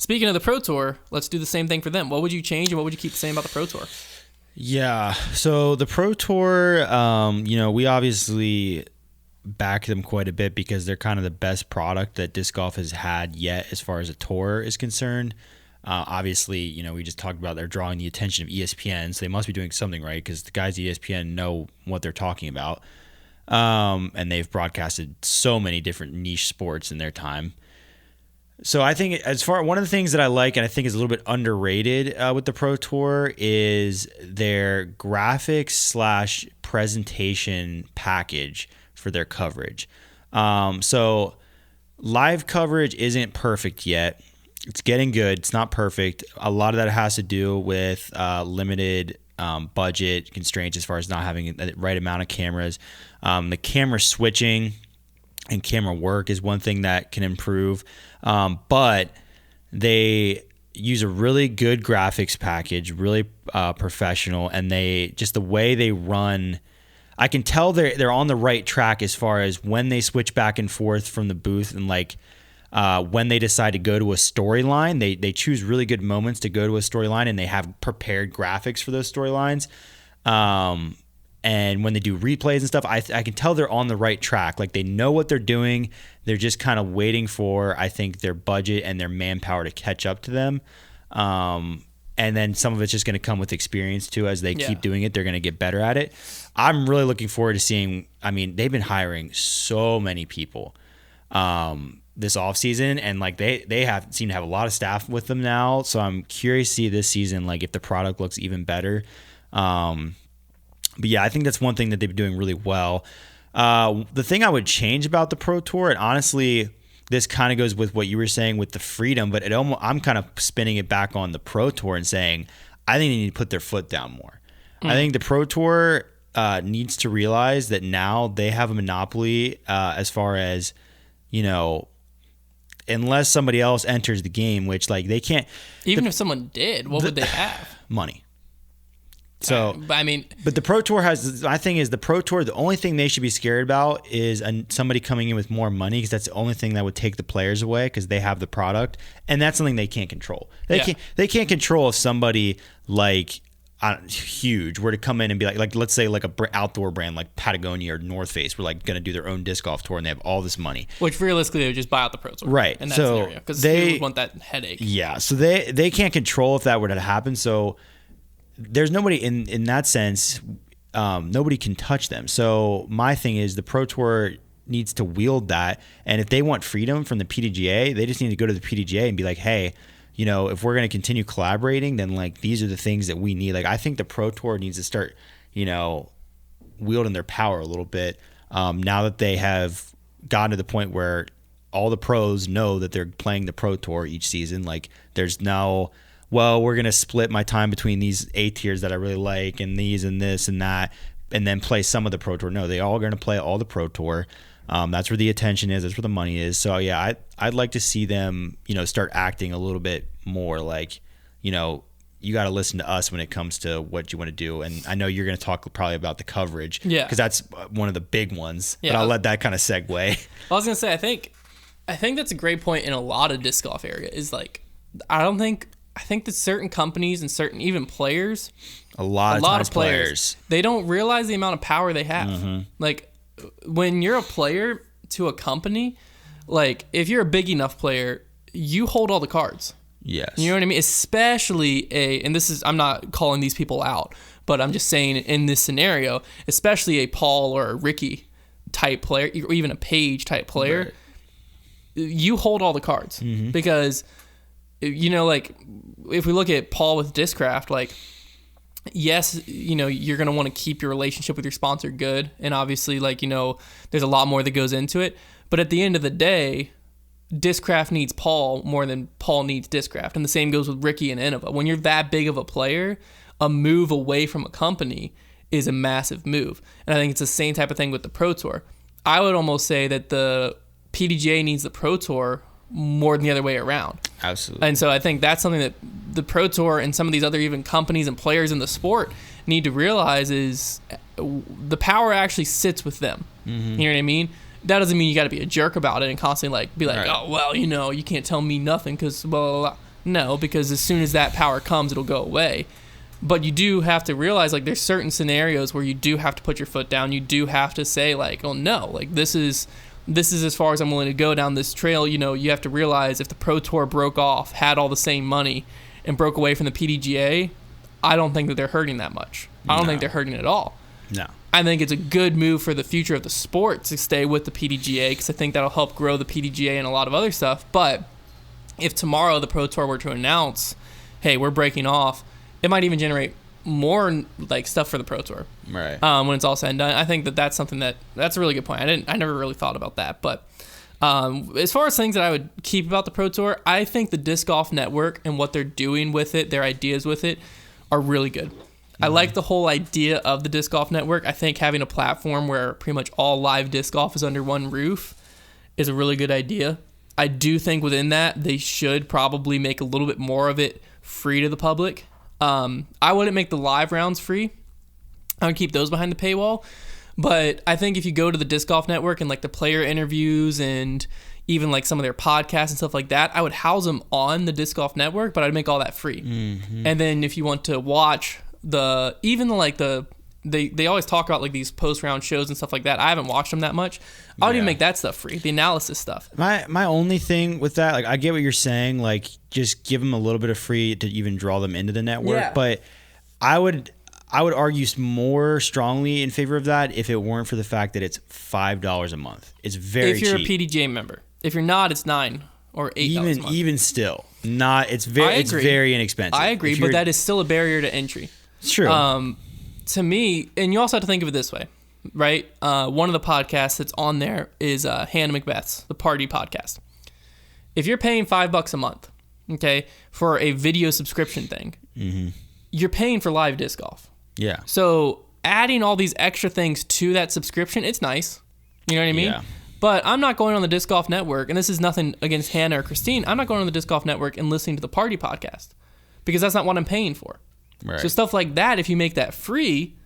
Speaking of the Pro Tour, let's do the same thing for them. What would you change and what would you keep the same about the Pro Tour? Yeah. So the Pro Tour, we obviously back them quite a bit because they're kind of the best product that disc golf has had yet as far as a tour is concerned. Obviously, we just talked about they're drawing the attention of ESPN, so they must be doing something right because the guys at ESPN know what they're talking about. And they've broadcasted so many different niche sports in their time. So I think one of the things that I like and I think is a little bit underrated with the Pro Tour is their graphics / presentation package for their coverage. So live coverage isn't perfect yet. It's getting good. It's not perfect. A lot of that has to do with limited budget constraints as far as not having the right amount of cameras. The camera switching and camera work is one thing that can improve. But they use a really good graphics package, really professional, and the way they run, I can tell they're on the right track as far as when they switch back and forth from the booth and when they decide to go to a storyline, they choose really good moments to go to a storyline and they have prepared graphics for those storylines. And when they do replays and stuff, I can tell they're on the right track. Like they know what they're doing. They're just kind of waiting for, I think, their budget and their manpower to catch up to them. And then some of it's just going to come with experience too. As they keep doing it, they're going to get better at it. I'm really looking forward to seeing, they've been hiring so many people this offseason, and they seem to have a lot of staff with them now. So I'm curious to see this season, if the product looks even better. But yeah, I think that's one thing that they've been doing really well. The thing I would change about the Pro Tour, and honestly, this kind of goes with what you were saying with the freedom, but I'm kind of spinning it back on the Pro Tour and saying, I think they need to put their foot down more. I think the Pro Tour needs to realize that now they have a monopoly as far as, unless somebody else enters the game, which they can't. Even if someone did, what would they have? Money. So, but the Pro Tour my thing is the Pro Tour, the only thing they should be scared about is somebody coming in with more money, because that's the only thing that would take the players away, because they have the product, and that's something they can't control. They can't control if somebody huge were to come in and be like let's say a outdoor brand like Patagonia or North Face were going to do their own disc golf tour, and they have all this money. Which realistically they would just buy out the Pro Tour, right? In that so scenario, because they would want that headache. Yeah, so they can't control if that were to happen. So there's nobody in that sense. Nobody can touch them. So my thing is the Pro Tour needs to wield that, and if they want freedom from the PDGA, they just need to go to the PDGA and be like, hey, if we're going to continue collaborating, then these are the things that we need. I think the Pro Tour needs to start, wielding their power a little bit. Now that they have gotten to the point where all the pros know that they're playing the Pro Tour each season, there's no, well, we're going to split my time between these A tiers that I really like and these and this and that, and then play some of the Pro Tour. No, they all are going to play all the Pro Tour. That's where the attention is. That's where the money is. So yeah, I'd like to see them, start acting a little bit more you got to listen to us when it comes to what you want to do. And I know you're going to talk probably about the coverage, because that's one of the big ones. Yeah. But I'll let that kind of segue. I was going to say, I think that's a great point in a lot of disc golf area is I think that certain companies and certain even players, a lot of players, they don't realize the amount of power they have. Mm-hmm. When you're a player to a company, if you're a big enough player, you hold all the cards. Yes. You know what I mean? Especially and I'm not calling these people out, but I'm just saying in this scenario, especially a Paul or a Ricky type player, or even a Paige type player, right, you hold all the cards. Mm-hmm. Because, if we look at Paul with Discraft, yes, you're going to want to keep your relationship with your sponsor good. And obviously, there's a lot more that goes into it. But at the end of the day, Discraft needs Paul more than Paul needs Discraft. And the same goes with Ricky and Innova. When you're that big of a player, a move away from a company is a massive move. And I think it's the same type of thing with the Pro Tour. I would almost say that the PDGA needs the Pro Tour more than the other way around. Absolutely. And so I think that's something that the Pro Tour and some of these other even companies and players in the sport need to realize is the power actually sits with them. Mm-hmm. You know what I mean? That doesn't mean you got to be a jerk about it and constantly be like, right, oh, well, you can't tell me nothing because blah, blah, blah. No, because as soon as that power comes, it'll go away. But you do have to realize, like, there's certain scenarios where you do have to put your foot down. You do have to say, like, oh no, like this is as far as I'm willing to go down this trail. You know, you have to realize if the Pro Tour broke off, had all the same money, and broke away from the PDGA, I don't think that they're hurting that much. I don't think they're hurting at all. No. I think it's a good move for the future of the sport to stay with the PDGA, because I think that'll help grow the PDGA and a lot of other stuff. But if tomorrow the Pro Tour were to announce, hey, we're breaking off, it might even generate more like stuff for the Pro Tour. Right. When it's all said and done. I think that's something that's a really good point. I never really thought about that. But as far as things that I would keep about the Pro Tour, I think the Disc Golf Network and what they're doing with it, their ideas with it, are really good. I like the whole idea of the Disc Golf Network. I think having a platform where pretty much all live disc golf is under one roof is a really good idea. I do think within that, they should probably make a little bit more of it free to the public. I wouldn't make the live rounds free. I would keep those behind the paywall. But I think if you go to the Disc Golf Network and like the player interviews and even like some of their podcasts and stuff like that, I would house them on the Disc Golf Network, but I'd make all that free. Mm-hmm. And then if you want to watch they always talk about like these post-round shows and stuff like that. I haven't watched them that much. I would even make that stuff free, the analysis stuff. My only thing with that, like I get what you're saying, like just give them a little bit of free to even draw them into the network. Yeah. But I would argue more strongly in favor of that if it weren't for the fact that it's $5 a month. It's very cheap. If you're a PDGA member. If you're not, it's $9 or $8 a month. Even still, it's very inexpensive. I agree, but that is still a barrier to entry. It's true. To me, and you also have to think of it this way, right? One of the podcasts that's on there is Hannah Macbeth's, the Party Podcast. If you're paying $5 a month, okay, for a video subscription thing, mm-hmm. you're paying for live disc golf. Yeah. So adding all these extra things to that subscription, it's nice. You know what I mean? Yeah. But I'm not going on the Disc Golf Network, and this is nothing against Hannah or Christine. I'm not going on the Disc Golf Network and listening to the Party Podcast because that's not what I'm paying for. Right. So stuff like that, if you make that free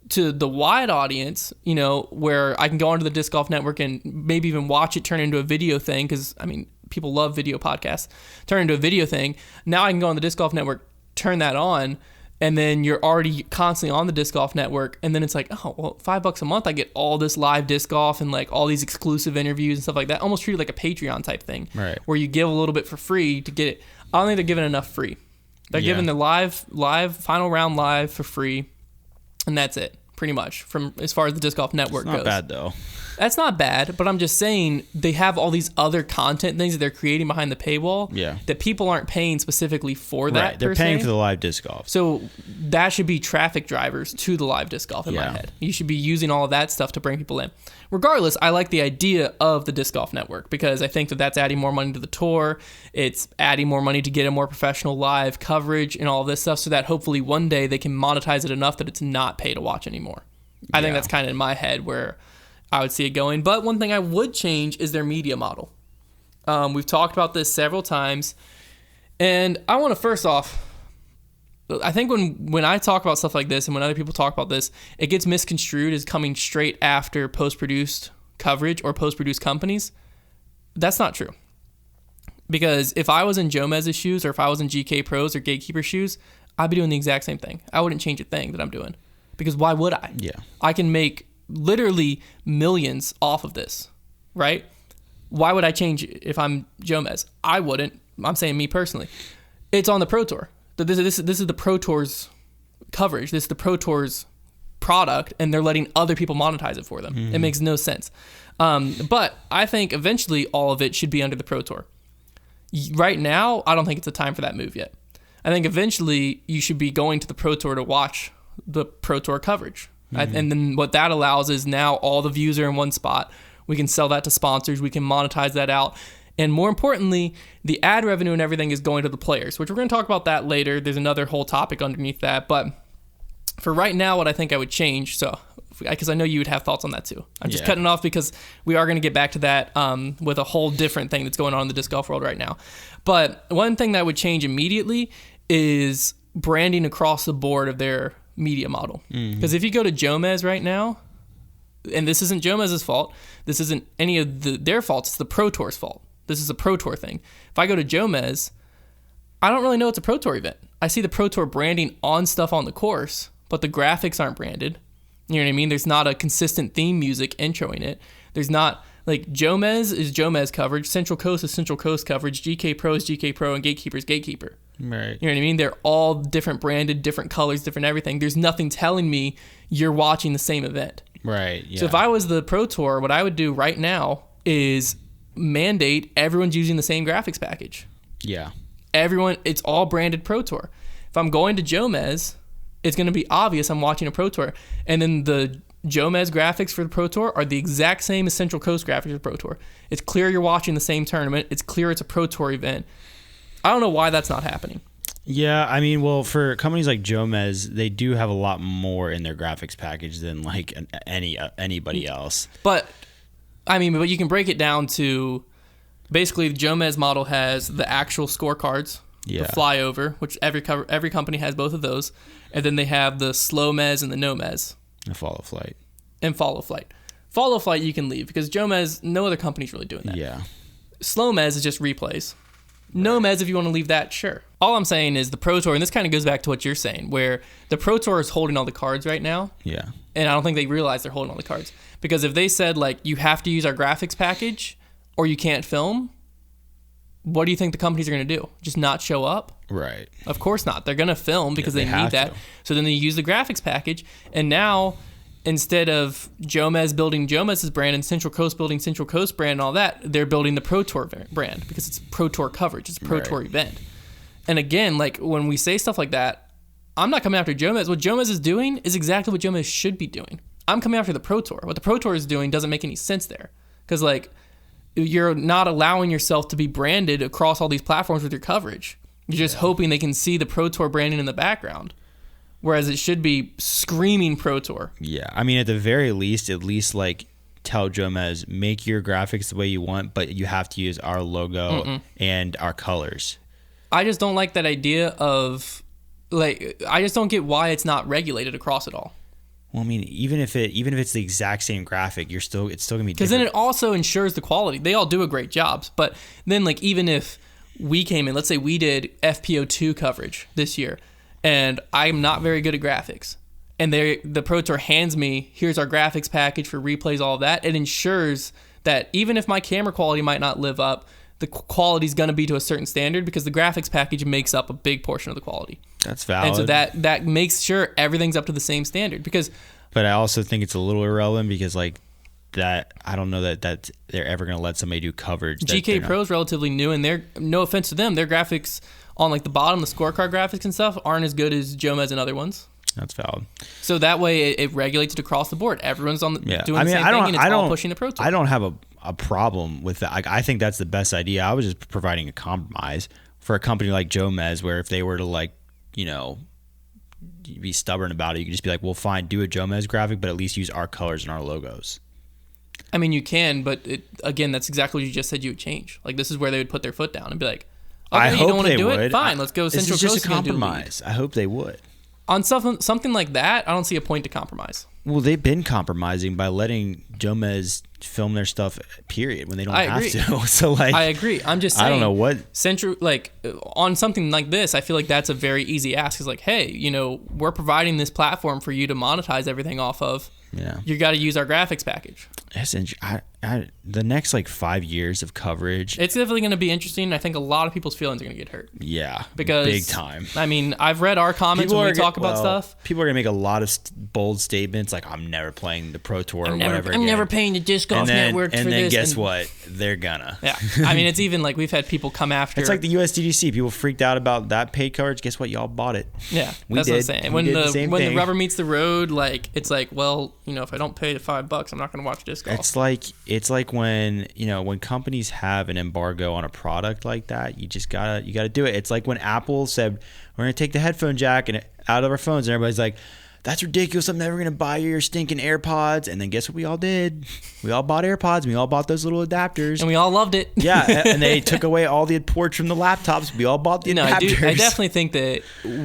to the wide audience, you know, where I can go onto the Disc Golf Network and maybe even watch it turn into a video thing, because, I mean, people love video podcasts, turn into a video thing. Now I can go on the Disc Golf Network, turn that on, and then you're already constantly on the Disc Golf Network, and then it's like, oh, well, $5 a month, I get all this live disc golf and like all these exclusive interviews and stuff like that. Almost treated like a Patreon type thing, right? Where you give a little bit for free to get it. I don't think they're giving enough free. They're giving the live final round live for free, and that's it, pretty much, from as far as the Disc Golf Network goes. Not bad though. That's not bad, but I'm just saying they have all these other content things that they're creating behind the paywall that people aren't paying specifically for that. Right, they're paying for the live disc golf. So that should be traffic drivers to the live disc golf in my head. You should be using all of that stuff to bring people in. Regardless, I like the idea of the Disc Golf Network because I think that that's adding more money to the tour. It's adding more money to get a more professional live coverage and all this stuff so that hopefully one day they can monetize it enough that it's not pay to watch anymore. I think that's kind of in my head where I would see it going. But one thing I would change is their media model. We've talked about this several times. And I want to first off, I think when I talk about stuff like this and when other people talk about this, it gets misconstrued as coming straight after post-produced coverage or post-produced companies. That's not true. Because if I was in Jomez's shoes or if I was in GK Pros or Gatekeeper shoes, I'd be doing the exact same thing. I wouldn't change a thing that I'm doing. Because why would I? Yeah. I can make literally millions off of this, right? Why would I change if I'm Jomez? I wouldn't. I'm saying me personally. It's on the Pro Tour. This is the Pro Tour's coverage. This is the Pro Tour's product, and they're letting other people monetize it for them. Mm-hmm. It makes no sense. But I think eventually all of it should be under the Pro Tour. Right now, I don't think it's the time for that move yet. I think eventually you should be going to the Pro Tour to watch the Pro Tour coverage. Mm-hmm. And then what that allows is now all the views are in one spot. We can sell that to sponsors. We can monetize that out. And more importantly, the ad revenue and everything is going to the players, which we're going to talk about that later. There's another whole topic underneath that. But for right now, what I think I would change, so because I know you would have thoughts on that too. I'm just cutting off because we are going to get back to that with a whole different thing that's going on in the disc golf world right now. But one thing that would change immediately is branding across the board of their media model. Because if you go to Jomez right now, and this isn't Jomez's fault, this isn't any of their faults, it's the Pro Tour's fault. This is a Pro Tour thing. If I go to Jomez, I don't really know it's a Pro Tour event. I see the Pro Tour branding on stuff on the course, but the graphics aren't branded. You know what I mean? There's not a consistent theme music introing it. There's not, like, Jomez is Jomez coverage, Central Coast is Central Coast coverage, GK Pro is GK Pro, and Gatekeeper is Gatekeeper. Right. You know what I mean? They're all different branded, different colors, different everything. There's nothing telling me you're watching the same event. Right, yeah. So if I was the Pro Tour, what I would do right now is mandate everyone's using the same graphics package. Yeah. Everyone, it's all branded Pro Tour. If I'm going to Jomez, it's going to be obvious I'm watching a Pro Tour. And then the Jomez graphics for the Pro Tour are the exact same as Central Coast graphics for the Pro Tour. It's clear you're watching the same tournament. It's clear it's a Pro Tour event. I don't know why that's not happening. Yeah, I mean, well, for companies like Jomez, they do have a lot more in their graphics package than like anybody else. But you can break it down to basically the Jomez model has the actual scorecards, Yeah. the flyover, which every company has both of those, and then they have the slow mez and the no mez. And follow flight. And follow flight. Follow flight you can leave because Jomez, no other company's really doing that. Yeah. Slow mez is just replays. No mez, if you want to leave that, sure. All I'm saying is the Pro Tour, and this kind of goes back to what you're saying, where the Pro Tour is holding all the cards right now. Yeah. And I don't think they realize they're holding all the cards. Because if they said, like, you have to use our graphics package or you can't film, what do you think the companies are going to do? Just not show up? Right. Of course not. They're going to film because they need that. So then they use the graphics package. And now, instead of Jomez building Jomez's brand and Central Coast building Central Coast brand and all that, they're building the Pro Tour brand because it's Pro Tour coverage. It's a Pro Tour event. And again, like, when we say stuff like that, I'm not coming after Jomez. What Jomez is doing is exactly what Jomez should be doing. I'm coming after the Pro Tour. What the Pro Tour is doing doesn't make any sense there. Because, like, you're not allowing yourself to be branded across all these platforms with your coverage. You're just hoping they can see the Pro Tour branding in the background. Whereas it should be screaming Pro Tour. Yeah. I mean, at the very least, like, tell Jomez, make your graphics the way you want, but you have to use our logo and our colors. I just don't like that idea of, like, I just don't get why it's not regulated across it all. Well, I mean, even if it's the exact same graphic, it's still gonna be different. Because then it also ensures the quality. They all do a great job, but then, like, even if we came in, let's say we did FPO2 coverage this year, and I'm not very good at graphics, and the Pro Tour hands me, here's our graphics package for replays, all of that, it ensures that even if my camera quality might not live up, the quality's going to be to a certain standard because the graphics package makes up a big portion of the quality. That's valid. And so that makes sure everything's up to the same standard. But I also think it's a little irrelevant because, like, that I don't know that they're ever going to let somebody do coverage. GK Pro is relatively new, and they're, no offense to them, their graphics on, like, the bottom, the scorecard graphics and stuff aren't as good as Jomez and other ones. That's valid. So that way it regulates it across the board. Everyone's doing the same thing, and it's all pushing the Pro Tour. I don't have a problem with that. I think that's the best idea. I was just providing a compromise for a company like Jomez, where if they were to, like, you know, be stubborn about it, you could just be like, well, fine, do a Jomez graphic, but at least use our colors and our logos. I mean, you can, but again, that's exactly what you just said you would change. Like, this is where they would put their foot down and be like, okay, you don't want to do it? Fine, let's go Central Coast. This is just a compromise. I hope they would. On something like that, I don't see a point to compromise. Well, they've been compromising by letting Jomez film their stuff, period, when they don't have to. So, like, I agree. I'm just saying, I don't know what Central, like, on something like this, I feel like that's a very easy ask. It's like, hey, you know, we're providing this platform for you to monetize everything off of. Yeah, you got to use our graphics package. The next, like, 5 years of coverage, it's definitely going to be interesting. I think a lot of people's feelings are going to get hurt. Yeah, because big time. I mean, I've read our comments when we talk about stuff. People are going to make a lot of bold statements like, I'm never playing the Pro Tour or whatever. I'm never paying the Disc Golf Network for this. And then guess what? They're gonna. Yeah. I mean, it's even like we've had people come after. It's like the USDGC. People freaked out about that paid coverage. Guess what? Y'all bought it. Yeah, that's what I'm saying. When the rubber meets the road, like, it's like, well, you know, if I don't pay the $5, I'm not going to watch disc golf. It's like when, you know, when companies have an embargo on a product like that, you gotta do it. It's like when Apple said, we're gonna take the headphone jack out of our phones, and everybody's like, that's ridiculous, I'm never gonna buy your stinking AirPods. And then guess what we all did? We all bought AirPods, and we all bought those little adapters, and we all loved it. Yeah, and they took away all the ports from the laptops. We all bought the adapters. I definitely think that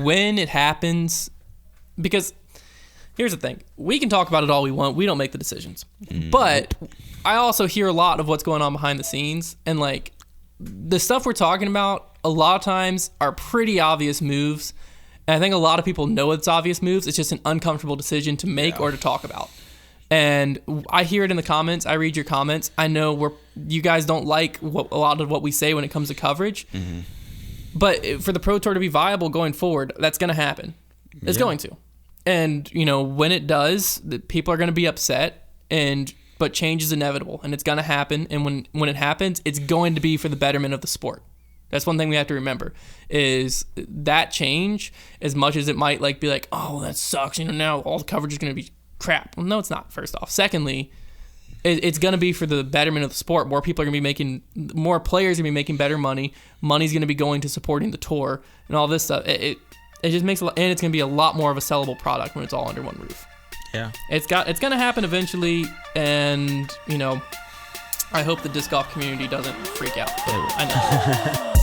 when it happens, because here's the thing, we can talk about it all we want, we don't make the decisions. But I also hear a lot of what's going on behind the scenes, and, like, the stuff we're talking about, a lot of times are pretty obvious moves. And I think a lot of people know it's obvious moves. It's just an uncomfortable decision to make or to talk about. And I hear it in the comments. I read your comments. I know you guys don't like a lot of what we say when it comes to coverage. Mm-hmm. But for the Pro Tour to be viable going forward, that's going to happen. It's going to. And, when it does, people are going to be upset. But change is inevitable, and it's going to happen. And when it happens, it's going to be for the betterment of the sport. That's one thing we have to remember, is that change, as much as it might be like, oh, that sucks, now all the coverage is going to be crap. Well, no, it's not, first off. Secondly, it's going to be for the betterment of the sport. More players are going to be making better money. Money's going to be going to supporting the tour and all this stuff. It just makes and it's going to be a lot more of a sellable product when it's all under one roof. Yeah. It's going to happen eventually, and, I hope the disc golf community doesn't freak out. I know.